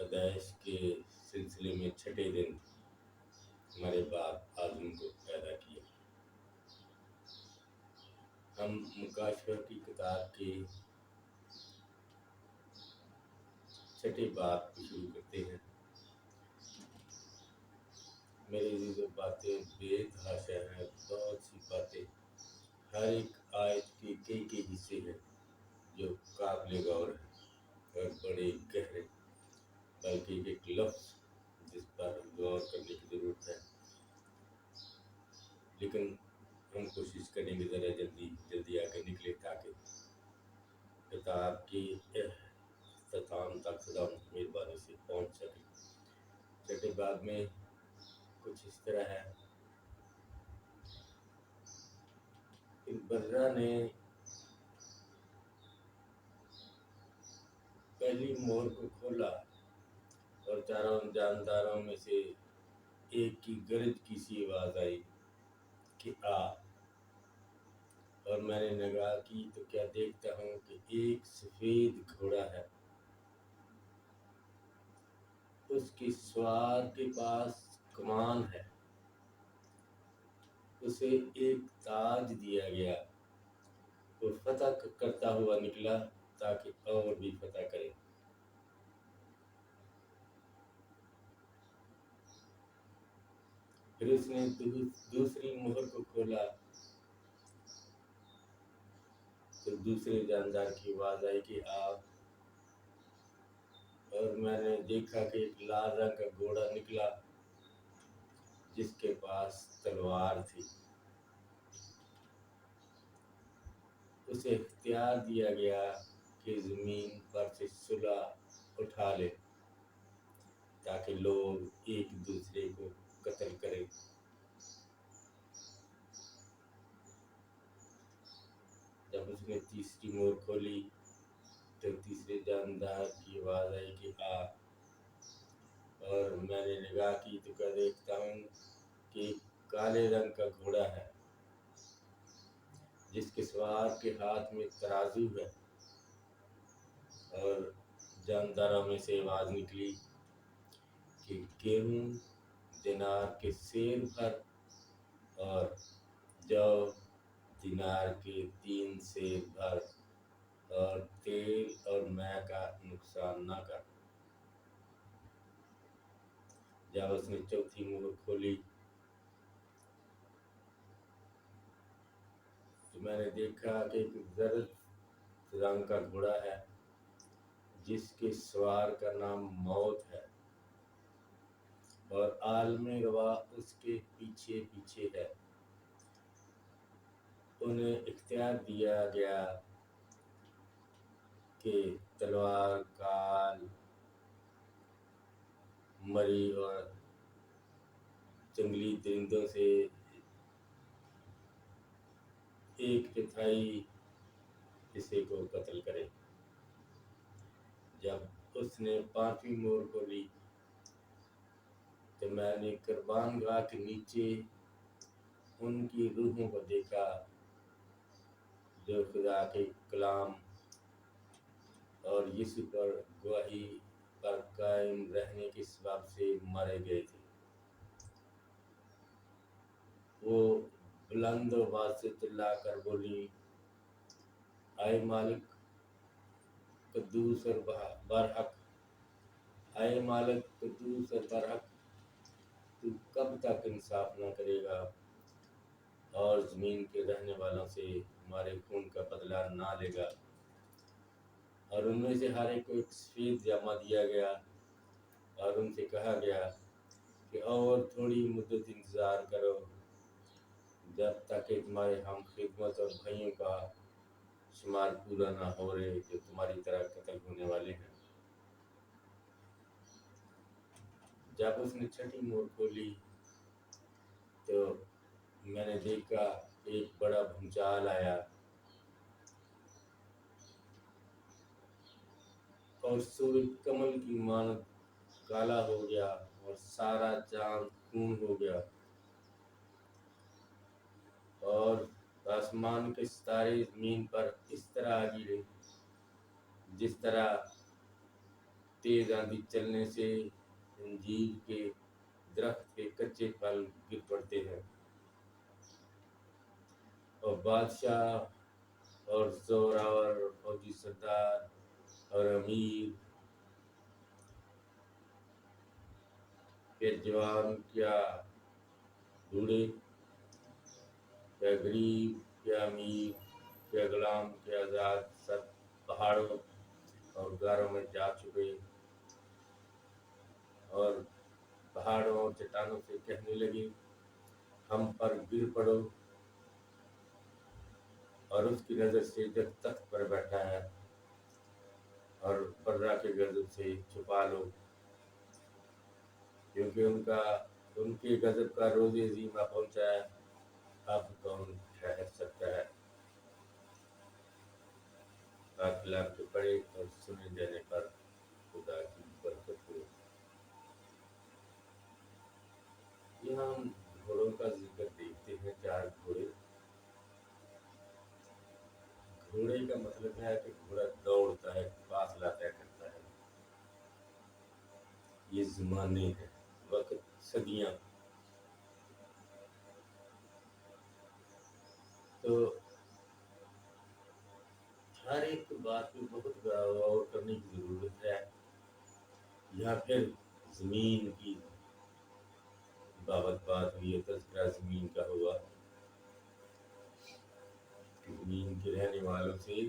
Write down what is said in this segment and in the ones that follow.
پیدائش کے سلسلے میں چھٹے دن ہمارے باپ آدم کو پیدا کیا۔ ہم مکاشفہ کی کتاب کے چھٹے باپ کو شروع کرتے ہیں۔ میری عزیزوں، باتیں بے تحاشا ہیں، بہت سی باتیں، ہر ایک آیت کے کئی حصے ہیں جو قابل غور ہیں اور بڑے گہرے، بلکہ ایک لفظ جس پر غور کرنے کی ضرورت ہے، لیکن ہم کوشش کریں گے ذرا جلدی آگے نکلے تاکہ کتاب کی اختتام تک خدا کی مہربانی سے پہنچ سکے۔ چھٹے باب میں کچھ اس طرح ہے، اس برہ نے پہلی مہر کو کھولا اور چاروں جانداروں میں سے ایک کی گرج کی سی آواز آئی کہ آ، اور میں نے نگاہ کی تو کیا دیکھتا ہوں کہ ایک سفید گھوڑا ہے، اس کی سوار کے پاس کمان ہے، اسے ایک تاج دیا گیا، وہ فتح کرتا ہوا نکلا تاکہ اور بھی فتح کرے۔ پھر اس نے دوسری مہر کو کھولا تو دوسرے جاندار کی آواز آئی کہ آ، اور میں نے دیکھا کہ ایک لال رنگ کا گھوڑا نکلا جس کے پاس تلوار تھی، اسے اختیار دیا گیا کہ زمین پر سے صلہ اٹھا لے تاکہ لوگ ایک دوسرے کو قتل کریں۔ جب اس نے تیسری مہر کھولی تو تیسرے جاندار کی آواز آئی کہ آ، اور میں نے نگاہ کی تو کیا دیکھتا ہوں کہ ایک کالے رنگ کا گھوڑا ہے جس کے سوار کے ہاتھ میں ترازو ہے، اور جانداروں میں سے آواز نکلی کہ گیہوں دینار کے سیر بھر اور جو دینار کے 3 سیر بھر، اور تیل اور مے کا نقصان نہ کر۔ جب اس نے چوتھی مہر کھولی تو میں نے دیکھا کہ ایک زرد رنگ کا گھوڑا ہے جس کے سوار کا نام موت ہے، اور عالم روا اس کے پیچھے پیچھے ہے۔ انہیں اختیار دیا گیا کہ تلوار، کال، مری اور جنگلی درندوں سے 1/4 حصے کو قتل کرے۔ جب اس نے 5ویں مہر کھولی تو میں نے قربان گاہ کے نیچے ان کی روحوں کو دیکھا جو خدا کے کلام اور یسوع پر گواہی پر قائم رہنے کے سبب سے مارے گئے تھے۔ وہ بلند آواز سے چلا کر بولی، اے مالک قدوس اور برحق، اے مالک قدوس اور برحق، تو کب تک انصاف نہ کرے گا اور زمین کے رہنے والوں سے ہمارے خون کا بدلہ نہ لے گا؟ اور ان میں سے ہر ایک کو ایک سفید جامہ دیا گیا، اور ان سے کہا گیا کہ اور تھوڑی مدت انتظار کرو جب تک کہ تمہارے ہم خدمت اور بھائیوں کا شمار پورا نہ ہو رہے جو تمہاری طرح قتل ہونے والے ہیں۔ جب اس نے 6ٹھی مہر کھولی تو میں نے دیکھا ایک بڑا بھونچال آیا اور سورج کمل کی مانند کالا ہو گیا اور سارا چاند خون ہو گیا، اور آسمان کے ستارے زمین پر اس طرح گرے جس طرح तेज आंधी चलने से अंजीर के दरख्त के कच्चे फल गिर पड़ते हैं, और बादशाह और जोरावर फौजी सरदार और अमीर के जवान क्या बूढ़े, क्या गरीब, क्या अमीर, क्या गुलाम, क्या आजाद, सब पहाड़ों और गारों में जा चुके, और पहाड़ों और चट्टानों से कहने लगे, हम पर गिर पड़ो, और उसकी नजर से जब तख्त पर बैठा है और पर्रा के गजब से छुपा लो, क्योंकि उनके गजब का रोज़े ज़ीमा पहुंचा है, अब कौन ठहर सकता है। कलाम के पढ़े और सुने जाने पर खुदा की बरकत हो। यहाँ हम घोड़ों का जिक्र देखते हैं, 4 घोड़े। घोड़े का मतलब है कि घोड़ा दौड़ता है, फासला तय करता है। ये ज़माने हैं, वक्त, सदियां। तो हर एक बात पे बहुत गौर करने की ज़रूरत है। या फिर ज़मीन की बाबत बात हुई है, तज़किरा ज़मीन का हुआ, ज़मीन के रहने वालों से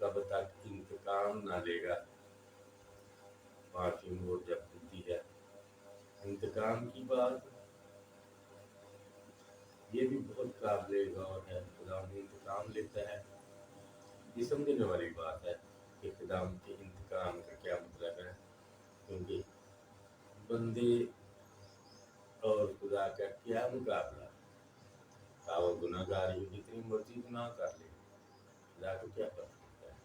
कब तक इंतकाम ना लेगा। 5वीं मोड़ जब खुलती है, इंतकाम की बात, ये भी बहुत काबिल गौर है। खुदा इंतकाम लेता है, ये समझने वाली बात है कि खुदा के इंतकाम का क्या मतलब है, क्योंकि बंदे और खुदा का क्या मुकाबला। वो गुनाहगार ही जितनी मर्जी गुनाह कर ले, खुदा को क्या फर्क पड़ता है,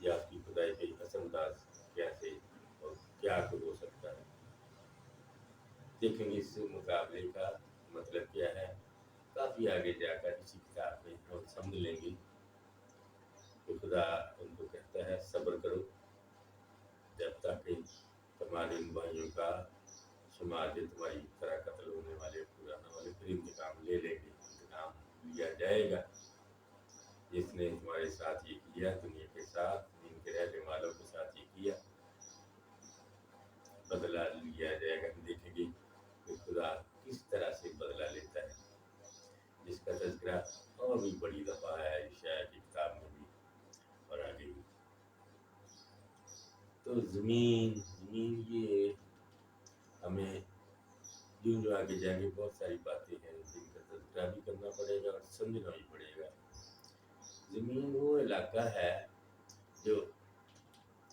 या उसकी खुदाई पे असरअंदाज कैसे और क्या कुछ हो सकता है। देखेंगे इस मुकाबले का मतलब क्या है, काफ़ी आगे जाकर इसी किताब में हम समझ लेंगे कि खुदा उनको कहता है सब्र करो जब तक कि तुम्हारे इन भाइयों का शुमार जो तुम्हारी तरह कत्ल होने वाले पुराना वाले, फिर इंतकाम ले लेंगे, इंतकाम लिया जाएगा। जिसने तुम्हारे साथ ये किया, दुनिया के साथ, इनके रहने वालों के साथ ये किया, बदला लिया जाएगा। हम देखेंगे कि खुदा किस तरह से बदला लेता है, जिसका तज़किरा और भी बड़ी दफ़ा है यशायाह की किताब में भी और आगे भी। तो ज़मीन ये हमें जो आगे जाएंगे बहुत सारी बातें हैं जिनका तज़किरा भी करना पड़ेगा और समझना भी पड़ेगा। ज़मीन वो इलाका है जो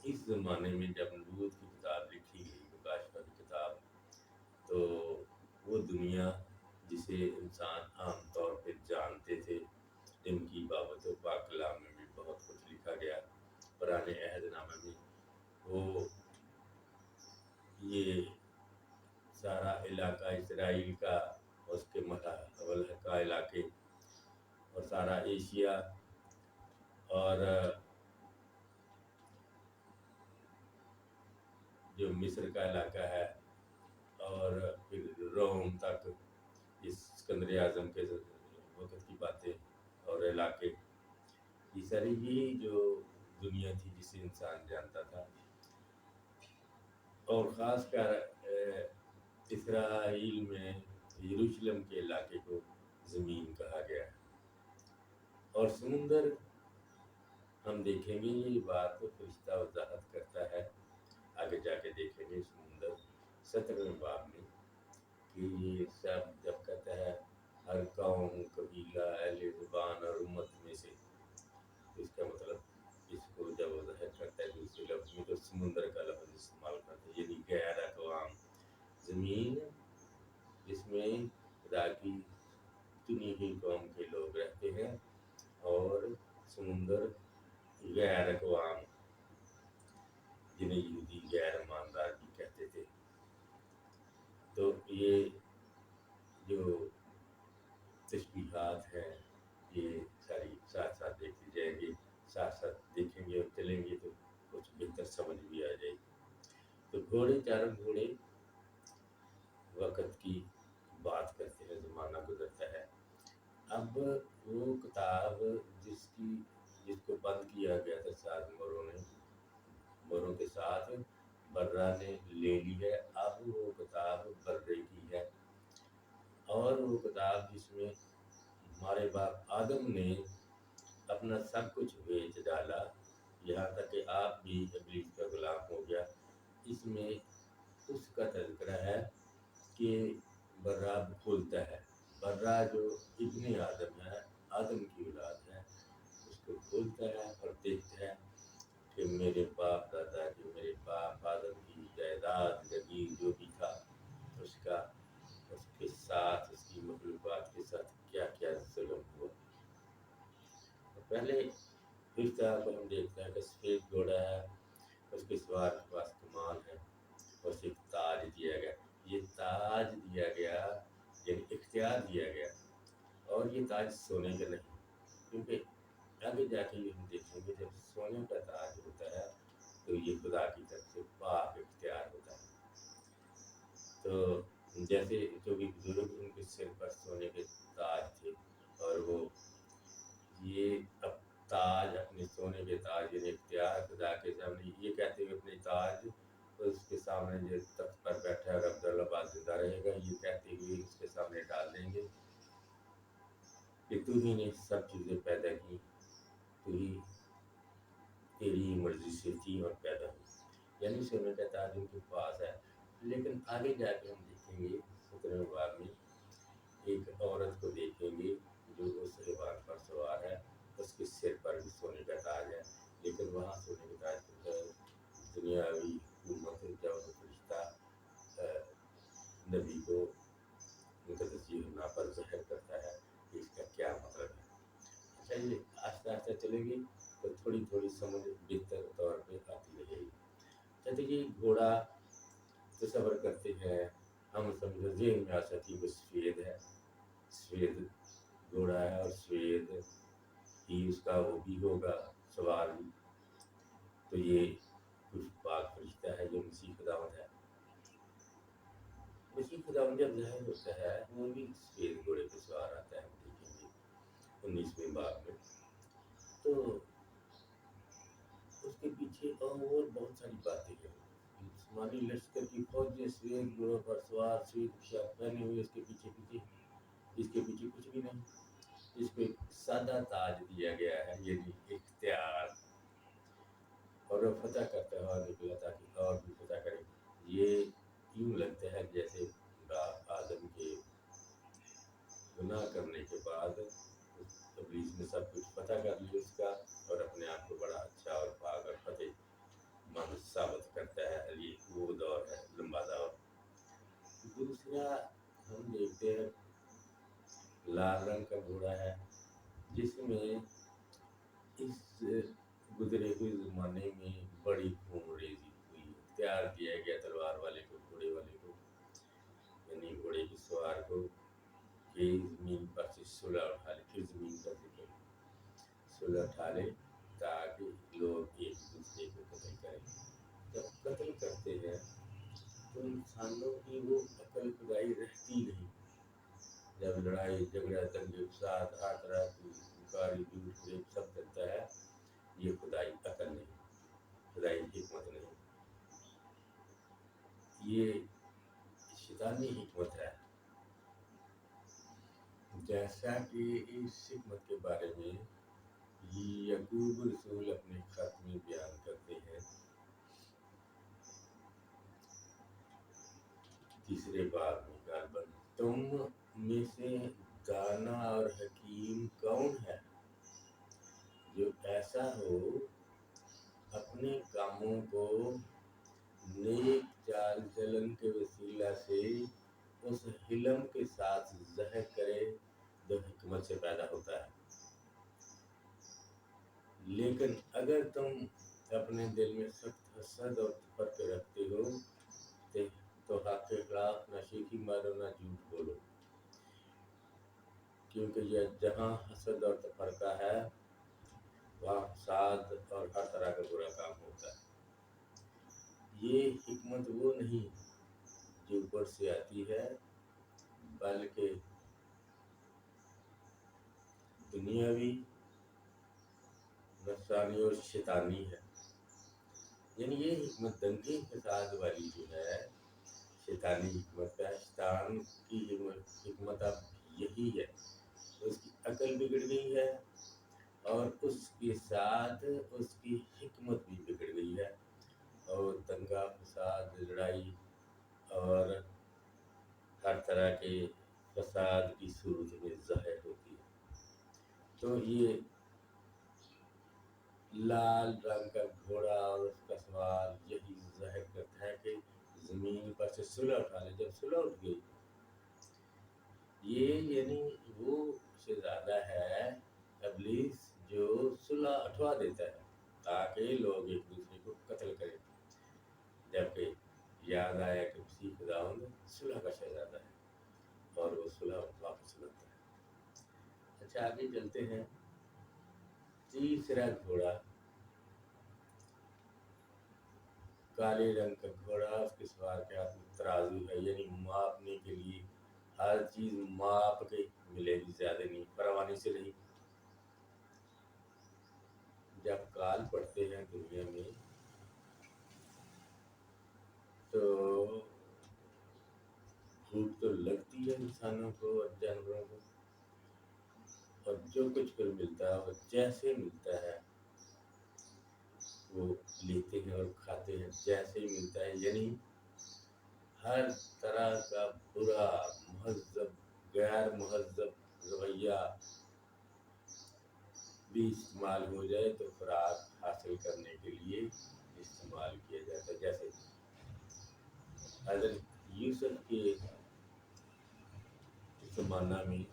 इस ज़माने में जब नबूवत की किताब लिखी गई, मुकाशफा की किताब, तो वो दुनिया जिसे इंसान आम तौर पे जानते थे, जिनकी बाबत पाक कलाम में भी बहुत कुछ लिखा गया, पुराने अहदनामे में, वो ये सारा इलाका इसराइल का, उसके महल का इलाके, और सारा एशिया, और जो मिस्र का इलाका है, और फिर रोम तक, इस सिकंदर आज़म के वक़्त की बातें और इलाके, ये सारी भी जो दुनिया थी जिसे इंसान जानता था। और ख़ासकर इसराइल में यरूशलेम के इलाके को ज़मीन कहा गया है। और समुंदर, हम देखेंगे ये बात तो फरिश्ता वजाहत करता है, आगे जाके देखेंगे समुंदर 17वें बाब में, कि ये सब जब कहता है हर कौम, कबीला, अहले ज़ुबान और उम्मत में से, तो इसका मतलब इसको जब वजाहत करता है दूसरे लफ्ज़ में, तो समुंदर का लफ्ज़ इस्तेमाल करता है, यानी गैर अक़वाम ज़मीन जिसमें खुदा की चुनी हुई कौम के लोग रहते हैं, और समुंदर गैर अक़वाम जिन्हें यहूदी गैर ईमानदार भी कहते थे। तो ये जो तशबीहात हैं, ये सारी साथ साथ देखती जाएंगे, साथ साथ देखेंगे और चलेंगे तो कुछ बेहतर समझ भी आ जाएगी। घोड़े चारों घोड़े वक़्त की बात करते हैं, ज़माना गुज़रता है। अब वो किताब जिसकी जिसको बंद किया गया था 7 मोरों के साथ बर्रा ने ले ली है। अब वो किताब बर्रे की है और वो किताब जिसमें हमारे बाप आदम ने अपना सब कुछ बेच डाला, यहाँ तक कि आप भी इब्लीस का गुलाम हो गया। इसमें उसका तज़किरा है कि बर्रा खोलता है। बर्रा जो इब्ने आदम है, आदम की औलाद है, उसको खोलता है और देखता है कि मेरे बाप दादा की, मेरे बाप आदम की जायदाद ज़मीन जो भी था उसका, उसके साथ उसकी मखलूक़ात के साथ क्या-क्या ज़ुल्म हुआ। तो पहले हिस्सा को हम देखते हैं कि सफ़ेद घोड़ा है, उसके सवार के पास कमान है, उसे एक ताज दिया गया। ये ताज दिया गया यानी इख्तियार दिया गया, और ये ताज सोने का नहीं, क्योंकि आगे जाके ये हम देखेंगे जब सोने का ताज होता है तो ये खुदा की तरफ से पाक इख्तियार होता है। तो जैसे जो भी बुजुर्ग उनके सिर पर सोने के ताज थे, और वो ये अब ताज अपने सोने के ताज यानी इख्तियार खुदा के सामने ये कहते हुए अपने ताज उसके सामने जो तख्त पर बैठा है और अब्दुल्लाबाद जिंदा रहेगा, ये कहते हुए उसके सामने डाल देंगे कि तू ही ने सब चीज़ें पैदा की, तू ही तेरी मर्जी से थी और पैदा हुई। यानी सोने का ताज उनके पास है। लेकिन आगे जाके हम देखेंगे 17वें बाब में एक औरत को देखेंगे जो उस हैवान पर सवार है, उसके सिर पर भी सोने का ताज है, लेकिन वहाँ सोने के ताज पर दुनियावी हुकूमत जब फरिश्ता नबी को मुक़द्दस यूहन्ना पर ज़ाहिर करता है कि इसका क्या मतलब है। चलिए आस्ते आस्ते चलेंगे तो थोड़ी थोड़ी समझ बेहतर तौर पे आती रहेगी। अच्छा देखिए, घोड़ा तसव्वुर करते हैं हम, समझो ज़हन में आ सकती है वो सफ़ेद है, सफ़ेद घोड़ा है और सफ़ेद ही उसका वो भी होगा सवार भी। तो ये कुछ पाक फरिश्ता है जो मसीह खुदावंद है। मसीह खुदावंद जब ज़ाहिर होता है वो भी सफ़ेद घोड़े पे सवार आता है, हम देखेंगे 19वें बाब में। तो उसके पीछे और बहुत सारी बातें हैं। आसमानी लश्कर की फौजें सफ़ेद घोड़ों पर सवार, सफ़ेद पोशाक पहने हुए उसके पीछे पीछे। इसके पीछे कुछ भी नहीं, इसको एक सादा ताज दिया गया है, यानी इख्तियार, और वो फतह करता हुआ निकला ताकि और भी फतह करे। ये यूँ लगता है जैसे बाप आदम के गुनाह करने के बाद इब्लीस ने सब कुछ फतह कर लिया उसका, और अपने आप को बड़ा अच्छा और पाक और फतेहमंद साबित करता है। ये वो दौर है, लंबा दौर। दूसरा हम देखते हैं लाल रंग का घोड़ा है, जिसमें इस गुजरे हुए ज़माने में बड़ी खूनरेज़ी हुई। इख्तियार दिया गया तलवार वाले को, घोड़े वाले को, यानी घोड़े की सवार को, कि ज़मीन पर से सुलह उठा ले। फिर ज़मीन का ज़िक्र, सुलह उठा ले ताकि लोग एक दूसरे को कत्ल करें। जब कत्ल करते हैं तो इंसानों की वो अकल खुदाई रहती नहीं। जब लड़ाई झगड़ा दंगे फसाद हर तरह की कारी झूठ फरेब सब चलता है, ये खुदाई अकल नहीं, खुदाई हिकमत नहीं, ये शैतानी हिकमत है। जैसा कि इस हिकमत के बारे में याकूब रसूल अपने खत में बयान करते हैं, 3 बाब में गालबन, तुम में से दाना और हकीम कौन है जो ऐसा हो अपने कामों को नेक चाल चलन के वसीला से उस हिलम के साथ ज़ाहिर करे जो हिकमत से पैदा होता है। लेकिन अगर तुम अपने दिल में सख्त हसद और तफरक रखते हो तो हक के खिलाफ न शीखी मारो न झूठ बोलो, क्योंकि यह जहाँ हसद और तफरका है वहाँ फसाद और हर तरह का बुरा काम होता है। ये हिकमत वो नहीं जो ऊपर से आती है, बल्कि दुनियावी, नफसानी और शैतानी है। यानी ये हिकमत दंगे फसाद वाली जो है, शैतानी हिकमत है। शैतान की हिकमत अब यही है, उसकी अकल बिगड़ गई है और उसके साथ उसकी हिकमत भी बिगड़ गई है, और दंगा फसाद, लड़ाई और हर तरह के फसाद की सूरत में ज़ाहिर होती है। तो ये लाल रंग का घोड़ा और उसका सवार यही ज़ाहिर करता है कि ज़मीन पर से सुलह उठा ले। जब सुलह उठ गई, ये यानी वो शहजादा है इब्लीस जो सुलह उठवा देता है ताकि लोग एक दूसरे को कत्ल करें, जबकि याद आया कि मसीह खुदावंद सुलह का शहजादा है और वो सुलह वापस लाता है। अच्छा, आगे चलते हैं। तीसरा घोड़ा, काले रंग का घोड़ा, उसके सवार के हाथ में तराजू है, यानी मापने के लिए हर चीज माप के मिलेगी, ज्यादा नहीं, परवानी से नहीं। जब काल पड़ते हैं दुनिया में तो भूख तो लगती है इंसानों को और जानवरों को, और जो कुछ फिर मिलता है वो जैसे मिलता है वो लेते हैं और खाते हैं, जैसे ही मिलता है। यानी हर तरह का बुरा, महज़ब, गैर महज़ब रवैया भी इस्तेमाल हो जाए तो खुराक हासिल करने के लिए इस्तेमाल किया जाता है। जैसे हज़रत यूसुफ के ज़माना में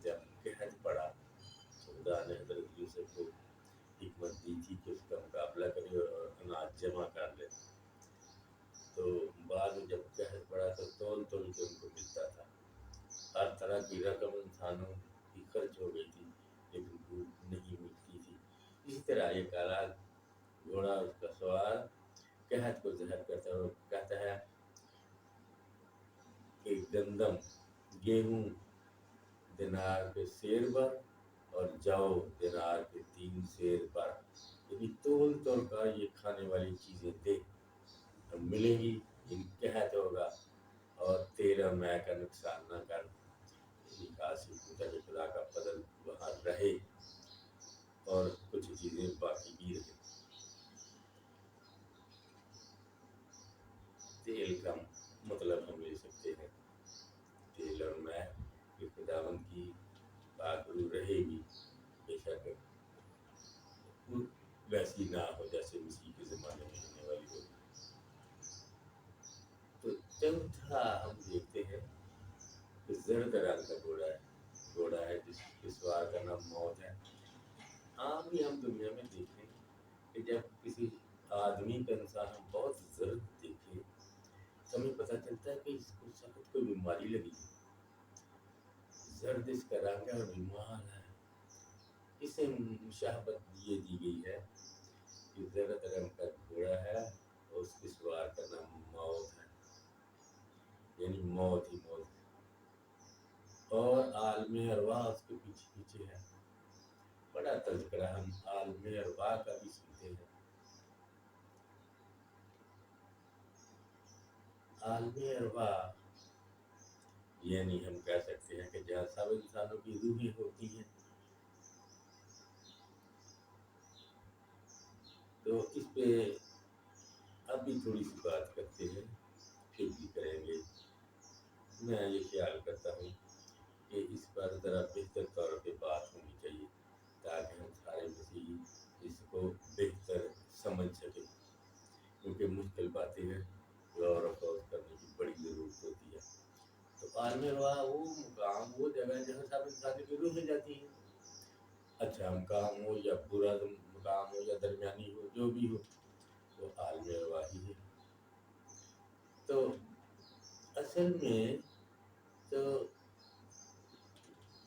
जब कहत पड़ा, खुदा ने हज़रत यूसुफ को हिकमत दी थी कि उसका मुकाबला करे और अनाज जमा कर ले। तो बाद में जब कहत पड़ा तो तोल तोल के उनको मिलता था। हर तरह की रकम इंसानों की खर्च हो गई थी, लेकिन भूख नहीं मिलती थी। इसी तरह ये काला घोड़ा, उसका सवार कहत को ज़हर करता है और कहता है कि गंदम, गेहूं दिनार के सेर पर और जौ दिनार के 3 सेर पर, यदि तोल तोल कर ये खाने वाली चीज़ें दे तो मिलेगी, इन कहत होगा, और तेरा मैं का नुकसान ना कर। खुदा का फजल वहाँ रहे और कुछ चीज़ें बाकी भी रहे। तेल का मतलब हम ले सकते हैं तेल और मैं, कि खुदावंद की बात रहेगी, बेशक वो वैसी ना हो जैसे मसीह के ज़माने में होने वाली हो। तो चौथा हम देखते हैं कि जर्द रंग का घोड़ा है जिसके सवार का नाम मौत है। आम ही हम दुनिया में देखें कि जब किसी आदमी का इंसान हम बहुत जर्द देखें तो हमें पता चलता है कि इसको सख्त कोई बीमारी लगी है। जर्द इसका रंग है और बीमार है। इसे मुशाहबत ये दी गई है कि जर्द रंग का घोड़ा है और उसके सवार का नाम मौत है, यानी मौत ही मौत है। और आलम अरवाह उसके पीछे पीछे है। बड़ा तज़किरा हम आलम अरवाह का भी सुनते हैं। आलम अरवाह यानी हम कह सकते हैं कि जहाँ सब इंसानों की रूहें होती हैं। तो इस पे अब भी थोड़ी सी बात करते हैं, फिर भी करेंगे। मैं ये ख्याल करता हूँ कि इस पर ज़रा बेहतर तौर पे बात होनी चाहिए ताकि हम सारे मसीही इसको बेहतर समझ सकें, क्योंकि मुश्किल बातें हैं, गौर और फौज करने की बड़ी ज़रूरत होती है। तो आलम अरवाह वो मुकाम, वो जगह जहाँ सब इंसानों की रूहें जाती हैं। अच्छा मुकाम हो या बुरा मुकाम हो या दरमियानी हो, जो भी हो, वो आलम अरवाह ही है। तो असल में तो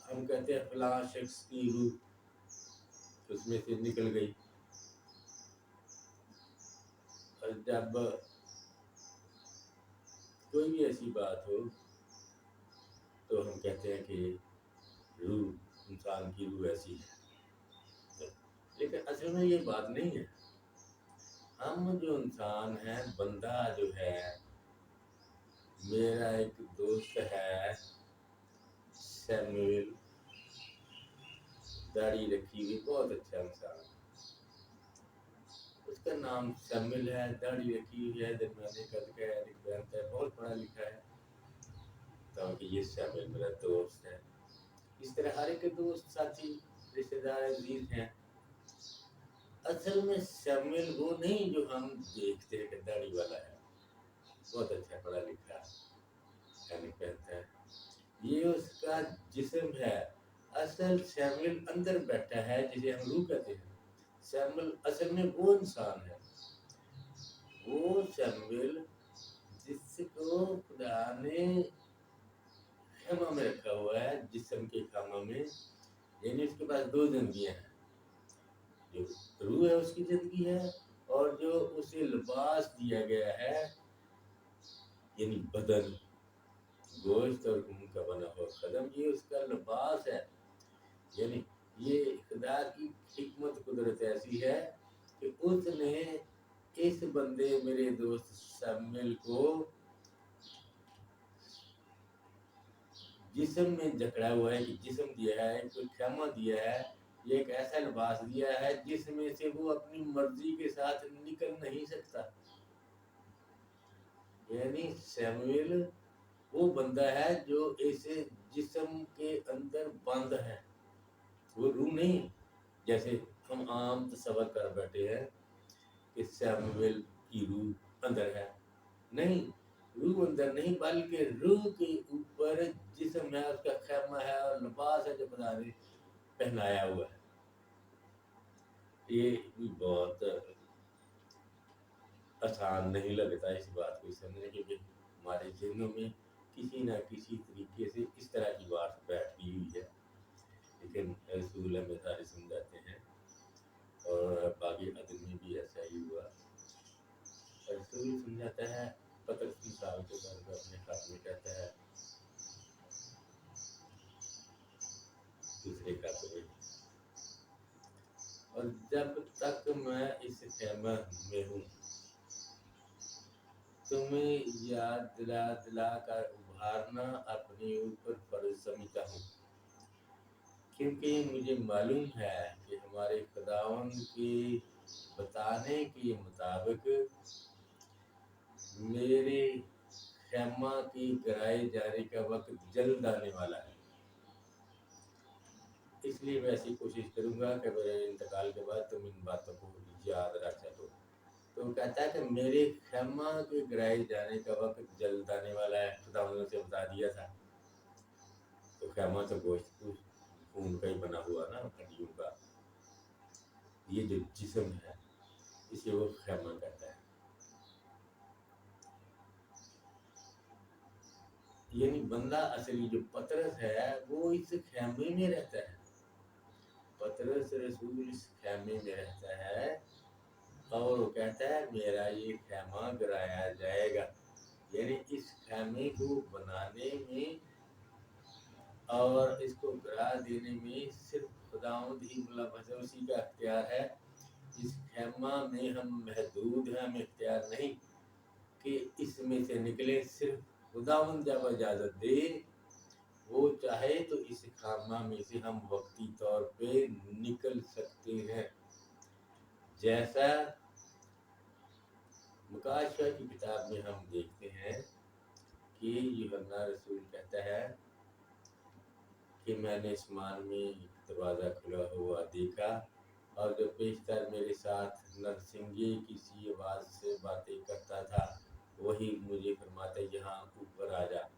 हम कहते हैं फलां शख्स की रूह उसमें से निकल गई, और जब कोई भी ऐसी बात हो तो हम कहते हैं कि रूह, इंसान की रूह ऐसी है, लेकिन असल में ये बात नहीं है। हम जो इंसान हैं, बंदा जो है, मेरा एक दोस्त है सैमुअल, दाढ़ी रखी हुई, बहुत अच्छा इंसान, उसका नाम सैमुअल है, दाढ़ी रखी हुई है, दरमियाने कद का है, बेहद है, बहुत पढ़ा लिखा है, तो कि ये सैमुअल मेरा दोस्त है। इस तरह हर एक दोस्त, साथी, रिश्तेदार, अजीज हैं। असल में सैमुअल वो नहीं जो हम देखते हैं कि दाढ़ी वाला है, बहुत अच्छा पढ़ा लिखा यानी कहता है, ये उसका जिस्म है। असल सैमुअल अंदर बैठा है, जिसे हम रूह कहते हैं। सैमुअल असल में वो इंसान है, वो सैमुअल जिसको खुदा ने खेमा में रखा हुआ है, जिस्म के खेमा में, यानी उसके पास दो जिंदगियां हैं, जो रूह है उसकी जिंदगी है, और जो उसे लिबास दिया गया है, यानी बदन, गोश्त और खून का बना हुआ कदम, ये उसका लिबास है। यानी ये खुदा की हिकमत, कुदरत ऐसी है कि उसने इस बंदे, मेरे दोस्त सैमुअल को जिस्म में जकड़ा हुआ है, कि जिस्म दिया है, कोई खेमा दिया है, ये एक ऐसा लिबास दिया है जिसमें से वो अपनी मर्जी के साथ निकल नहीं सकता। यानी सैमुअल वो बंदा है जो ऐसे जिस्म के अंदर बंद है, वो रूह नहीं। जैसे हम आम तस्वर कर बैठे हैं कि सैमुअल की रूह अंदर है, नहीं, रूह अंदर नहीं, बल्कि रूह के ऊपर जिस्म है, उसका खेमा है और लिबास है जो खुदा ने पहनाया हुआ है। ये भी बहुत आसान नहीं लगता इस बात को समझने, क्योंकि हमारे जहनों में किसी ना किसी तरीके से इस तरह की बात बैठी हुई है, लेकिन रसूल हमें सारे समझाते हैं, और बाकी अदब में भी ऐसा ही हुआ। रसूल समझाता है, पतरस मिसाल के तौर पर अपने खास में कहता है, दूसरे खाते में, और जब तक मैं इस खेमा में हूँ, तुम्हें याद दिला दिला कर उभारना अपने ऊपर फर्ज समझता हूँ, क्योंकि मुझे मालूम है कि हमारे खुदावंद के बताने के मुताबिक मेरे खेमा की गिराए जाने का वक्त जल्द आने वाला है। इसलिए मैं ऐसी कोशिश करूंगा कि मेरे इंतकाल के बाद तुम इन बातों को याद रख सको। तो कहता है कि मेरे खेमा के गिराए जाने का वक्त जल्द आने वाला है, खुदावंद ने उसे बता दिया था। तो खेमा तो गोश्त खून का ही बना हुआ ना, हड्डियों का, ये जो जिस्म है इसे वो खेमा कहता है। यानी बंदा असली जो पतरस है वो इस खेमे में रहता है, पतरस रसूल इस खेमे में रहता है, और वो कहता है मेरा ये खेमा गिराया जाएगा। यानी इस खेमे को बनाने में और इसको गिरा देने में सिर्फ खुदावंद ही मुलव्वस है, उसी का अख्तियार है। इस खेमा में हम महदूद हैं, हमें इख्तियार नहीं कि इसमें से निकले, सिर्फ खुदावंद जब इजाज़त दे, वो चाहे तो इस खामा में से हम वक्ती तौर पे निकल सकते हैं। जैसा मुकाशवा की किताब में हम देखते हैं कि यूहन्ना रसूल कहता है कि मैंने आसमान में दरवाज़ा खुला हुआ देखा, और जो पेशतर मेरे साथ नरसिंगे की सी आवाज़ से बातें करता था, वही मुझे फरमाता, यहाँ ऊपर आ जा,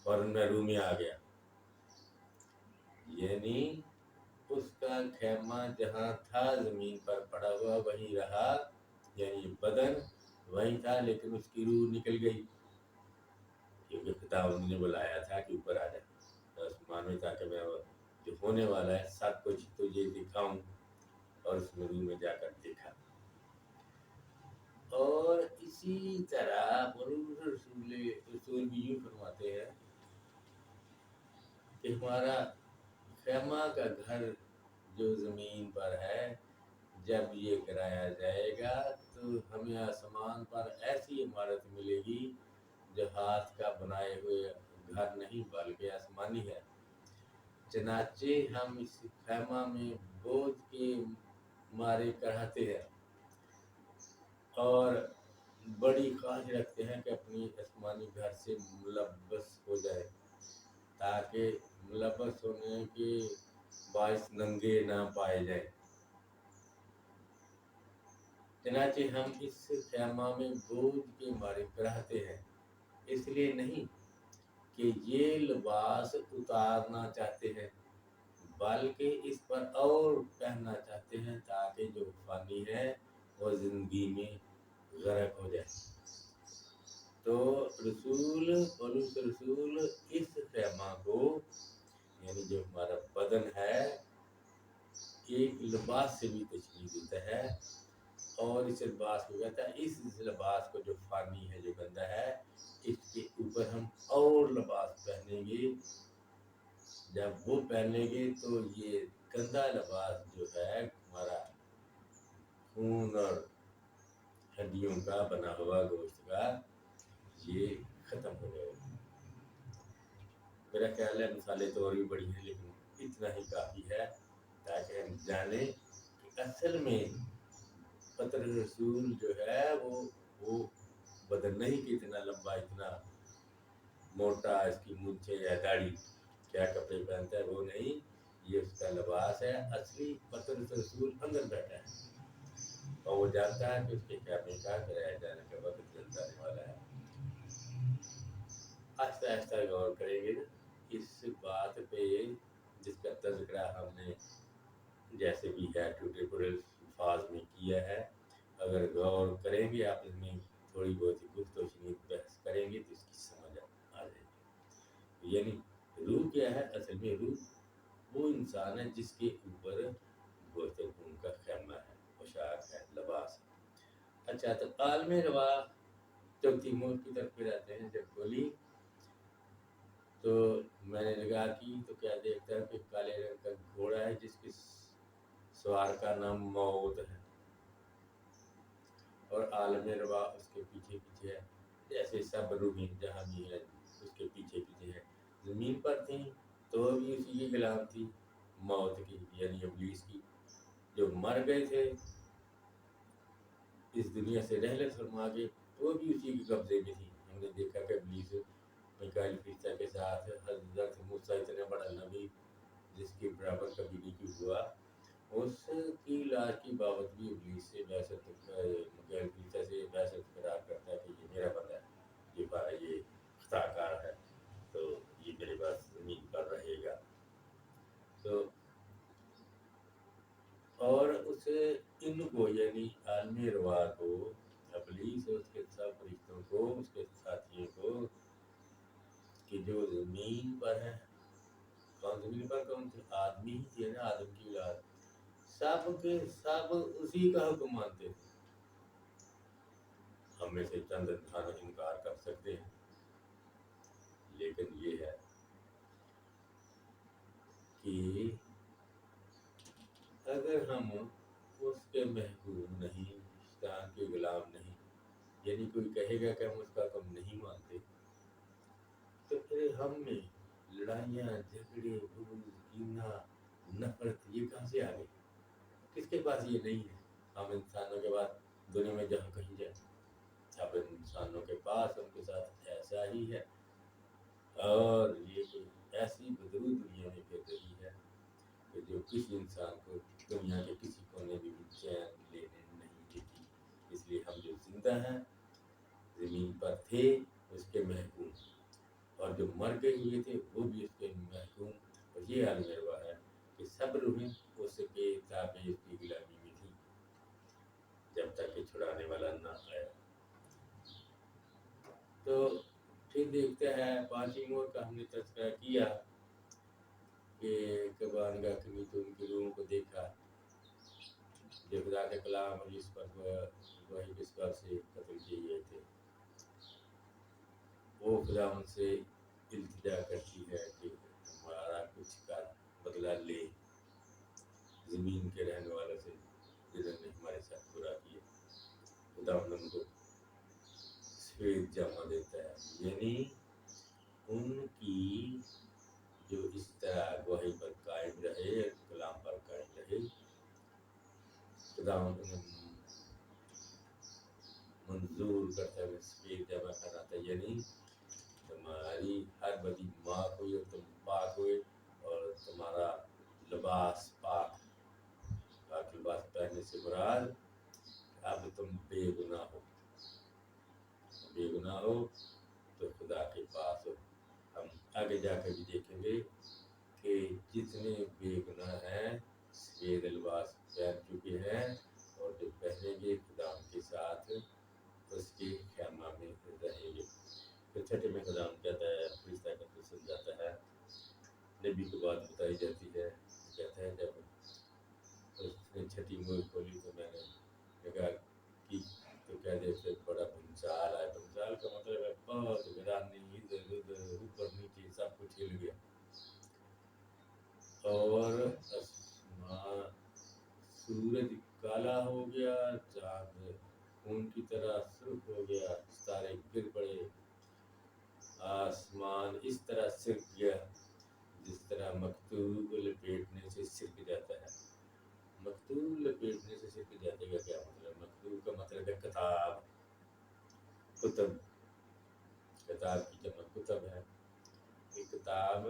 और मैं रूम में आ गया। यानी उसका खेमा जहाँ था ज़मीन पर पड़ा हुआ वहीं रहा, यानी बदन वहीं था, लेकिन उसकी रूह निकल गई, क्योंकि खुदावंद ने बुलाया था कि ऊपर आ जा, तो आसमान में, ताकि मैं जो होने वाला है सब कुछ तुझे दिखाऊं, और उसमें रूह में जाकर देखा। اور اسی طرح رسول بھی یوں فرماتے ہیں کہ ہمارا خیمہ کا گھر جو زمین پر ہے، جب یہ گرایا جائے گا تو ہمیں آسمان پر ایسی عمارت ملے گی جو ہاتھ کا بنائے ہوئے گھر نہیں بلکہ آسمانی ہے۔ چنانچہ ہم اس خیمہ میں بوجھ کے مارے کراتے ہیں اور بڑی خواہش رکھتے ہیں کہ اپنی آسمانی گھر سے ملبس ہو جائے، تاکہ ملبس ہونے کے باعث ننگے نہ پائے جائیں۔ چنانچہ ہم اس خیمہ میں بوجھ کے مارے کراتے ہیں، اس لیے نہیں کہ یہ لباس اتارنا چاہتے ہیں، بلکہ اس پر اور پہننا چاہتے ہیں تاکہ جو فانی ہے وہ زندگی میں غرق ہو جائے۔ تو پولس رسول اس خیمہ کو، یعنی جو ہمارا بدن ہے، ایک لباس سے بھی تشبیہ دیتا ہے، اور اس لباس کو کہتا ہے اس لباس کو جو فانی ہے، جو گندا ہے، اس کے اوپر ہم اور لباس پہنیں گے۔ جب وہ پہنیں گے تو یہ گندا لباس جو ہے ہمارا خون اور ہڈیوں کا بنا ہوا گوشت کا، یہ ختم ہو جائے گا۔ میرا خیال ہے مثالیں تو اور بھی بڑی ہیں، لیکن اتنا ہی کافی ہے تاکہ ہم جانیں کہ اصل میں پطرس رسول جو ہے وہ بدن نہیں کہ اتنا لمبا، اتنا موٹا، اس کی مونچھیں یا داڑھی، کیا کپڑے پہنتا ہے وہ نہیں، یہ اس کا لباس ہے۔ اصلی پطرس رسول اندر بیٹھا ہے اور وہ جانتا ہے کہ اس کے خیمے کا گرایا جانے کا وقت جلد آنے والا ہے۔ آہستہ آہستہ غور کریں گے نا اس بات پہ جس کا تذکرہ ہم نے جیسے بھی ہے ٹوٹے پھوٹے الفاظ میں کیا ہے۔ اگر غور کریں گے، آپ اس میں تھوڑی بہت گفت و شنید بحث کریں گے تو اس کی سمجھ آ جائے گی۔ یعنی روح کیا ہے؟ اصل میں روح وہ انسان ہے جس کے اوپر گوشت خون کا خیمہ ہے، پوشاک ہے، لباس ہے۔ اچھا، تو عالم روا چوتھی موت کی طرف پھر آتے ہیں۔ جب بولی تو میں نے نگاہ کی تو کیا دیکھتا ہے کہ کالے رنگ کا گھوڑا ہے جس کے سوار کا نام موت ہے، اور عالم روا اس کے پیچھے پیچھے ہے۔ جیسے سب روحیں جہاں بھی ہیں اس کے پیچھے پیچھے ہے۔ زمین پر تھیں تو بھی اسی کی غلام تھی، موت کی یعنی ابلیس کی۔ جو مر گئے تھے اس دنیا سے رحلت فرما کے، وہ بھی اسی کے قبضے میں تھی۔ ہم نے دیکھا کہ ابلیس میکائیل فرشتہ کے ساتھ حضرت موسیٰ اتنا بڑا نبی جس کے برابر کبھی نہیں ہوا، اس کی لاش کی بابت بھی ابلیس سے بحثت، میکائیل فرشتہ سے بحثت قرار کرتا ہے کہ یہ میرا بندہ ہے، یہ خطا کار ہے، تو یہ میرے پاس زمین پر رہے گا۔ تو اور اسے ان کو یعنی عالم روا کو، ابلیس اور اس کے سب فرشتوں کو، اس کے ساتھیوں کو، کہ جو زمین پر ہیں، کون زمین پر کون تھے؟ آدمی ہی تھے نا، آدم کی اولاد، سب کے سب اسی کا حکم مانتے تھے۔ ہم میں سے چند انسان انکار کر سکتے ہیں، لیکن یہ ہے کہ اگر ہم اس کے محکوم نہیں، شیطان کے غلام نہیں، یعنی کوئی کہے گا کہ ہم اس کا حکم نہیں مانتے، تو پھر ہم میں لڑائیاں، جھگڑے، بغض، کینہ، نفرت یہ کہاں سے آ گئی؟ کس کے پاس یہ نہیں ہے؟ ہم انسانوں کے بعد دنیا میں جہاں کہیں جائیں، اب انسانوں کے پاس ان کے ساتھ ایسا ہی ہے، اور یہ کوئی ایسی بدرو دنیا میں پھر رہی ہے کہ جو کسی انسان کو دنیا کے کسی کونے میں بھی چین لینے نہیں دیتی۔ اس لیے ہم جو زندہ ہیں، زمین پر تھے اس کے محکوم، اور جو مر گئے ہوئے تھے وہ بھی اس کے محکوم۔ اور یہ عالم روا ہے کہ سب روحیں اس کے تابع اس کی غلامی میں تھی جب تک کہ چھڑانے والا نہ آیا۔ تو پھر دیکھتے ہیں پانچویں موت کا ہم نے تذکرہ کیا کہ قربانگاہ کی تو ان کی روحوں کو دیکھا، جو خدا کے کلام اور اس پر गवाही किस बात से कत्ल किए गए थे। वो खुदावंद से इल्तिजा करती है कि हमारा कुछ का बदला ले, ज़मीन के रहने वालों से जिन्होंने हमारे साथ बुरा किया। खुदावंद उनको सफेद जामा देता है, यानी उनकी जो इस तरह गवाही पर कायम रहे, कलाम पर कायम रहे, खुदावंद उन्हें मंजूर करता है सफेद जामा पहनाता है, यानी तुम्हारी हर बदी माफ हुई और तुम पाक हुए और तुम्हारा लिबास पाक लिबास पहनने से मुराद अब तुम बेगुनाह हो, बेगुनाह हो तो खुदा के पास हो। हम आगे जाकर भी देखेंगे कि जितने बेगुनाह हैं सफेद लिबास पहन चुके हैं और जो पहनेंगे खुदा के साथ उसके ख़ैमा में रहेंगे। फिर छठे में खुदा कहता है, फरिश्ता का तो सुन जाता है, नबी को बात बताई जाती है, कहता है जब उसने छठी मोहर खोली तो मैंने देखा कि तो कह देते बड़ा भंसाल है। भंसाल का मतलब है बहुत वीरानी, इधर उधर ऊपर नीचे सब कुछ हिल गया और आसमान सूरज काला हो गया, चांद खून की तरह सुर्ख हो गया, तारे गिर पड़े, आसमान इस तरह सिरक गया जिस तरह मकतूब लपेटने से सिरक जाता है। मकतूब लपेटने से सिरक जाने का क्या मतलब? मकतूब का मतलब है किताब, कुतब, किताब की जमा कुतब है। एक किताब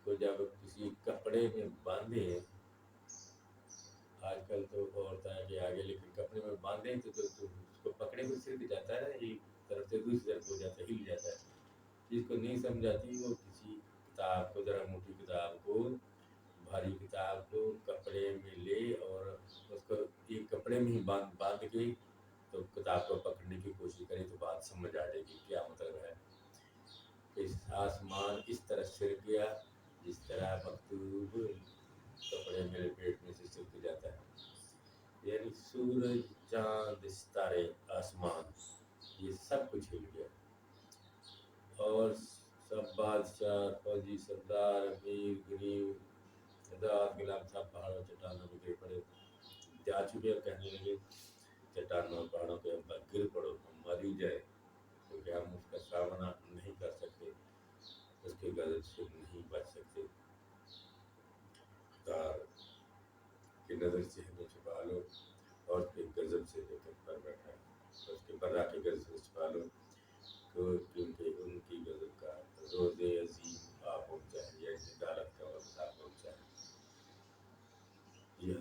को जब किसी कपड़े में बांधे, आजकल तो होता है कि आगे लेकिन कपड़े में बांधे तो उसको पकड़े हुए सिरक जाता है, एक तरफ से दूसरी तरफ हो जाता है, हिल जाता है। जिसको नहीं समझाती वो किसी किताब को, जरा मोटी किताब को, भारी किताब को कपड़े में ले और उसको एक कपड़े में ही बांध के तो किताब को पकड़ने की कोशिश करे तो बात समझ आ जाएगी क्या मतलब है। कि आसमान इस तरह सिरक गया जिस तरह मकतूब कपड़े में लपेटने से सिरक जाता है, यानी सूरज, चांद, सितारे, आसमान ये सब कुछ हिल गया और सब बादशाह, फौजी, सरदार, अमीर, गरीब, आजाद, गुलाम सब पहाड़ों चट्टानों में गिर पड़े, जा चुके और कहने लगे चट्टानों पहाड़ों के ऊपर गिर पड़ो, हम मर ही जाए क्योंकि हम उसका सामना नहीं कर सकते, उसके गजब से नहीं बच सकते। खुदा की नज़र से हमें छुपा लो और उसके गजब से जो तुम पर बैठा है, उसके बर्रा के गजब से छुपा लो क्योंकि उनकी गजब का रोज़े अजीम आ पहुँचा है, या अदालत का वक्त आ पहुँचा है। यह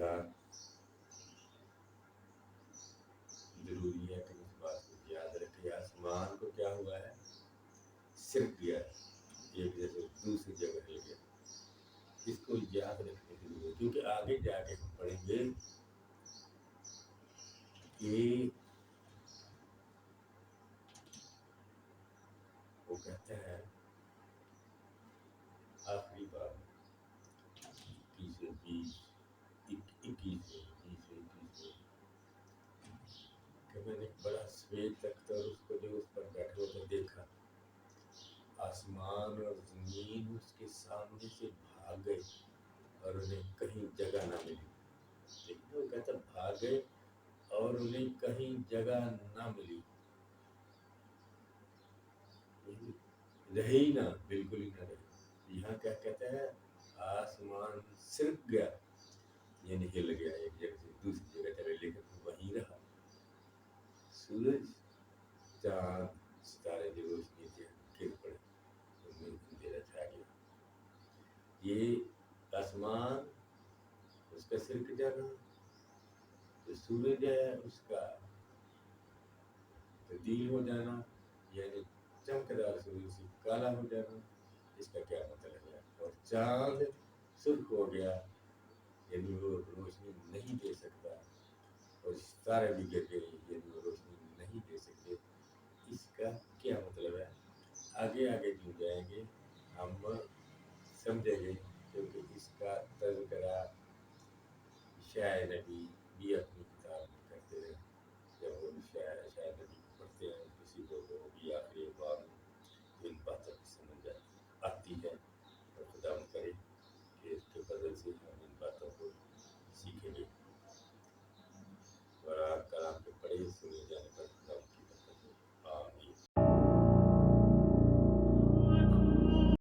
जरूरी है कि इस बात को याद रखें, आसमान को क्या हुआ है, सिरक गया, एक जगह दूसरी जगह हिल गया। इसको याद रखने की जरूरत है क्योंकि आगे जाके हम पढ़ेंगे कि वो कहते हैं आखिरी बार 21 कि मैंने एक बड़ा श्वेत तख्त और उसको जो उस पर बैठे होकर देखा, आसमान और जमीन उसके सामने से भाग गए और उन्हें कहीं जगह ना मिली। लेकिन वो कहता भाग गए और उन्हें कहीं जगह ना मिली, रहे ही ना, बिल्कुल ही ना रहे। यहाँ क्या कहता है, आसमान सिरक गया यानी हिल गया, एक जगह से दूसरी जगह चले, लेकिन वहीं रहा। सूरज, चांद, सितारे की रोशनी से गिर पड़े, उनमें अंधेरा छा गया। ये आसमान उसका सिरक जाना, जो सूरज है उसका तब्दील हो जाना, यानी चमकदार सूरज से काला हो जाना, इसका क्या मतलब है। और चांद सुर्ख हो गया यानी वो रोशनी नहीं दे सकता, और सितारे भी गिर गए यानी वो रोशनी नहीं दे सकते। इसका क्या मतलब है, आगे आगे जो जाएंगे हम समझेंगे, क्योंकि इसका तज़किरा शायद नबी